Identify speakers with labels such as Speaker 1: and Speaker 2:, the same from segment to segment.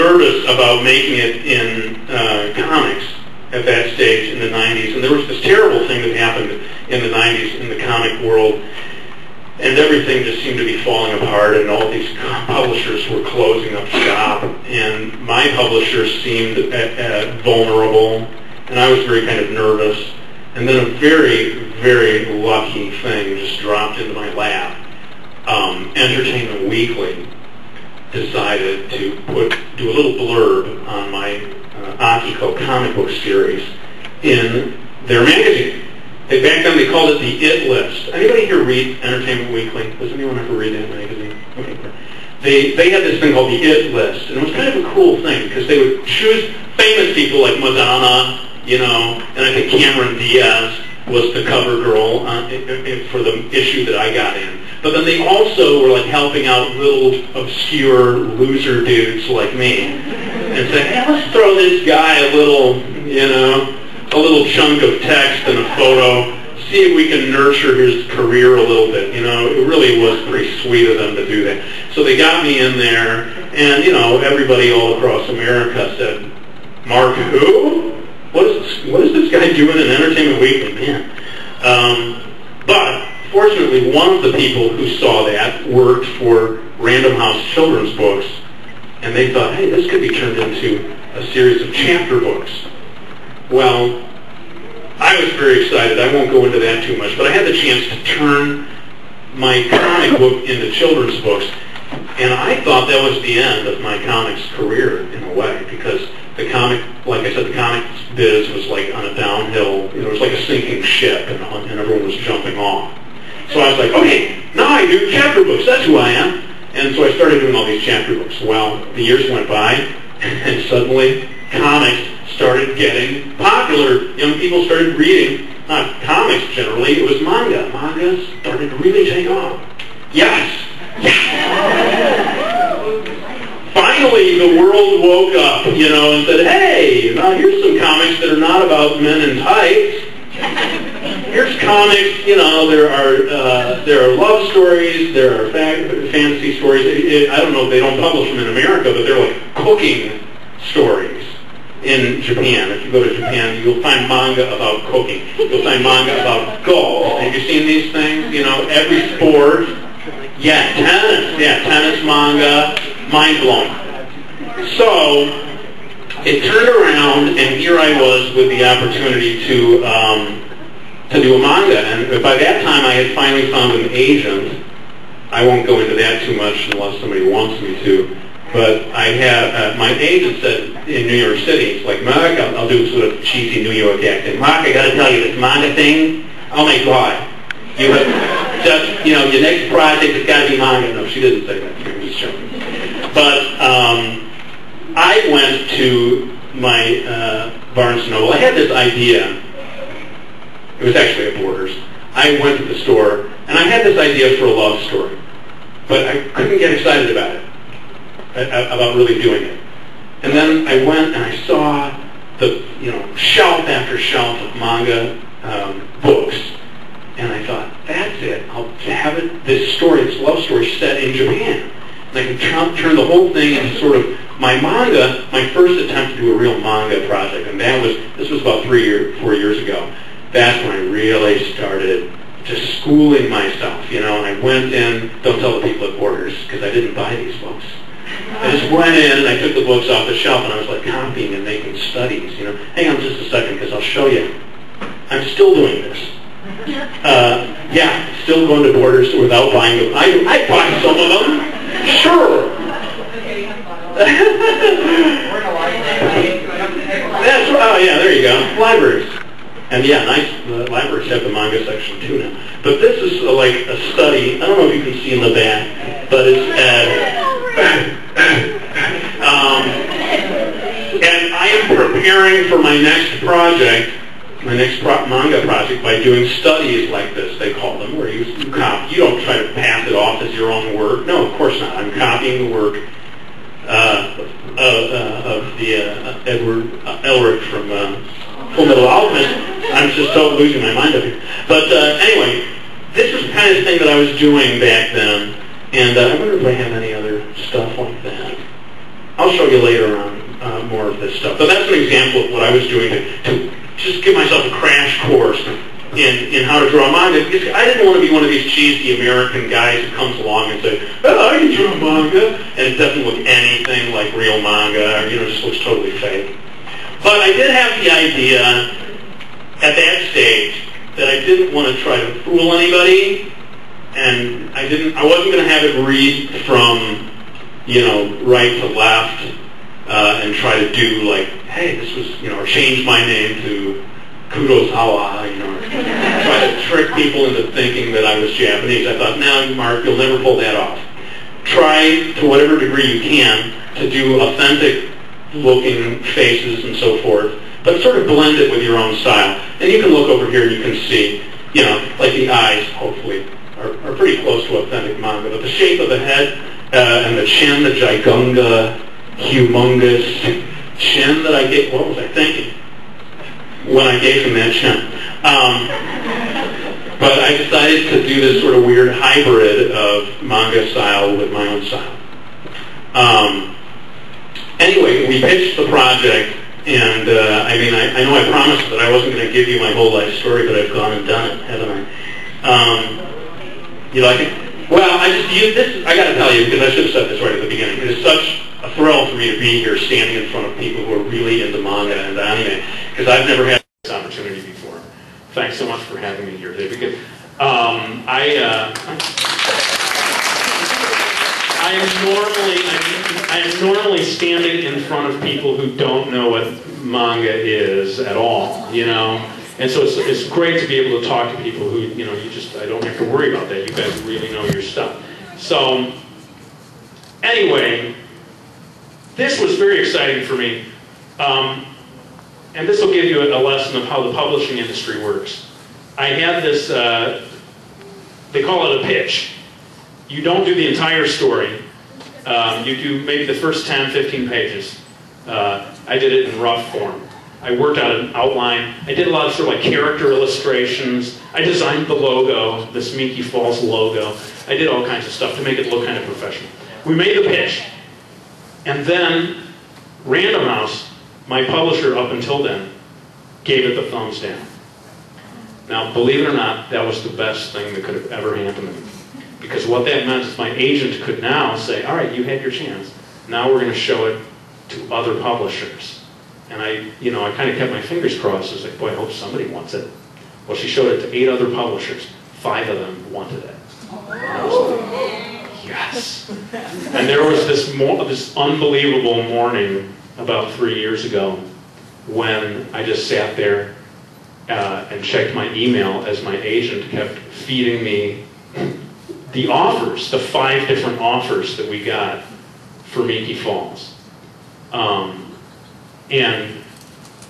Speaker 1: nervous about making it in comics at that stage in the 90s, and there was this terrible thing that happened in the 90s in the comic world, and everything just seemed to be falling apart, and all these publishers were closing up shop, and my publisher seemed vulnerable, and I was very kind of nervous, and then a very, very lucky thing just dropped into my lap. Entertainment Weekly decided to do a little blurb on my Akiko comic book series in their magazine. Back then they called it the It List. Anybody here read Entertainment Weekly? Does anyone ever read that magazine? Okay, great. They had this thing called the It List, and it was kind of a cool thing because they would choose famous people like Madonna, you know, and I think Cameron Diaz was the cover girl for the issue that I got in. But then they also were like helping out little obscure loser dudes like me and said, hey, let's throw this guy a little, you know, a little chunk of text and a photo, see if we can nurture his career a little bit. You know, it really was pretty sweet of them to do that. So they got me in there, and, you know, everybody all across America said, Mark who? What is this guy doing in Entertainment Weekly? Man. But fortunately, one of the people who saw that worked for Random House Children's Books, and they thought, hey, this could be turned into a series of chapter books. Well, I was very excited. I won't go into that too much, but I had the chance to turn my comic book into children's books, and I thought that was the end of my comics career in a way, because the comic, like I said, the comic biz was like on a downhill, you know, it was like a sinking ship, and everyone was jumping off. So I was like, okay, now I do chapter books, that's who I am. And so I started doing all these chapter books. Well, the years went by, and suddenly comics started getting popular. Young people started reading, not comics generally, it was manga. Manga started to really take off. Yes! Finally, the world woke up, you know, and said, hey, now here's some comics that are not about men in tights. Here's comics, you know, there are love stories, there are fantasy stories. I don't know if they don't publish them in America, but they're like cooking stories in Japan. If you go to Japan, you'll find manga about cooking. You'll find manga about golf. Have you seen these things? You know, every sport. Yeah, tennis manga. Mind-blowing. So, it turned around, and here I was with the opportunity to do a manga. And by that time, I had finally found an agent. I won't go into that too much unless somebody wants me to. But I have, my agent said in New York City, it's like, Mark, I'll do sort of cheesy New York accent. Mark, I got to tell you, this manga thing, oh my God. You have just, you know, your next project has got to be manga. No, she didn't say that. I'm just joking. But I went to my Barnes & Noble. I had this idea. It was actually at Borders. I went to the store, and I had this idea for a love story. But I couldn't get excited about it, about really doing it. And then I went and I saw the, you know, shelf after shelf of manga books. And I thought, that's it. I'll have it, this story, this love story set in Japan. And I could turn the whole thing into sort of my manga, my first attempt to do a real manga project. And this was about 4 years ago. That's when I really started just schooling myself, you know. And I went in, don't tell the people at Borders, because I didn't buy these books. I just went in and I took the books off the shelf and I was like copying and making studies, you know. Hang on just a second, because I'll show you. I'm still doing this. Yeah, still going to Borders without buying them. I bought some of them. Sure. That's oh yeah, there you go. Libraries. And yeah, nice. The libraries have the manga section too now. But this is like a study. I don't know if you can see in the back, but it's and I am preparing for my next project. My next manga project by doing studies like this, they call them, where you copy. You don't try to pass it off as your own work. No, of course not. I'm copying the work of the Edward Elric from Full Metal Alchemist. I'm just totally losing my mind up here. But anyway, this is the kind of thing that I was doing back then, and I wonder if I have any other stuff like that. I'll show you later on more of this stuff. But that's an example of what I was doing to just give myself a crash course in how to draw manga. Because I didn't want to be one of these cheesy American guys who comes along and says, oh, I can draw manga, and it doesn't look anything like real manga, or, just looks totally fake. But I did have the idea at that stage that I didn't want to try to fool anybody, and I wasn't going to have it read from, right to left, and try to do like, hey, this was, or change my name to Kurosawa, or try to trick people into thinking that I was Japanese. I thought, no, Mark, you'll never pull that off. Try, to whatever degree you can, to do authentic looking faces and so forth, but sort of blend it with your own style. And you can look over here and you can see, like the eyes, hopefully, are pretty close to authentic manga. But the shape of the head and the chin, the Jigunga, humongous chin that I gave, what was I thinking when I gave him that chin? But I decided to do this sort of weird hybrid of manga style with my own style. Anyway, we pitched the project, and I know I promised that I wasn't going to give you my whole life story, but I've gone and done it, haven't I? You like it? Well, I got to tell you, because I should have said this right at the beginning, it is such a thrill for me to be here standing in front of people who are really into manga and anime, because I've never had this opportunity before. Thanks so much for having me here, David. I am normally standing in front of people who don't know what manga is at all, and so it's great to be able to talk to people who, I don't have to worry about that. You guys really know your stuff. So, anyway, this was very exciting for me, and this will give you a lesson of how the publishing industry works. I had this, they call it a pitch. You don't do the entire story. You do maybe the first 10, 15 pages. I did it in rough form. I worked out an outline. I did a lot of sort of like character illustrations. I designed the logo, the Sminky Falls logo. I did all kinds of stuff to make it look kind of professional. We made the pitch. And then Random House, my publisher up until then, gave it the thumbs down. Now, believe it or not, that was the best thing that could have ever happened to me. Because what that meant is my agent could now say, all right, you had your chance. Now we're going to show it to other publishers. And I kind of kept my fingers crossed. I was like, boy, I hope somebody wants it. Well, she showed it to 8 other publishers. 5 of them wanted it. And I was like, yes. And there was this unbelievable morning about 3 years ago when I just sat there and checked my email as my agent kept feeding me the offers, the 5 different offers that we got for Minky Falls. And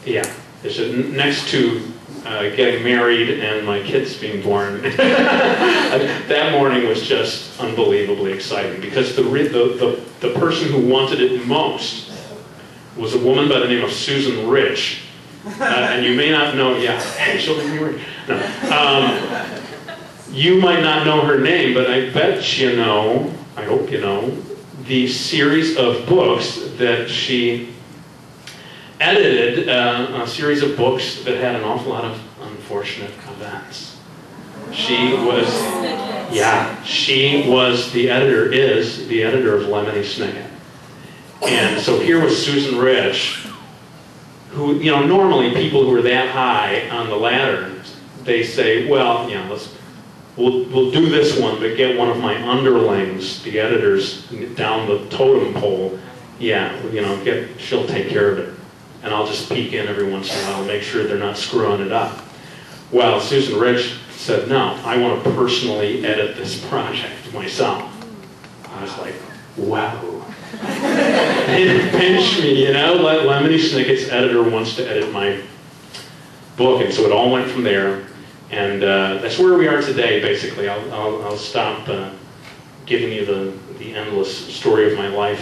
Speaker 1: yeah, next to getting married and my kids being born, that morning was just unbelievably exciting because the person who wanted it most was a woman by the name of Susan Rich. And you may not know, she'll be married. No. You might not know her name, but I bet you know, I hope you know, the series of books that she edited, a series of books that had an awful lot of unfortunate events. She was the editor, is the editor of Lemony Snicket. And so here was Susan Rich, who, normally people who are that high on the ladder, they say, well, we'll do this one, but get one of my underlings, the editors, down the totem pole. She'll take care of it. And I'll just peek in every once in a while and make sure they're not screwing it up. Well, Susan Rich said, no, I want to personally edit this project myself. I was like, wow. It pinched me, Lemony Snicket's editor wants to edit my book, and so it all went from there. And that's where we are today, basically. I'll stop giving you the endless story of my life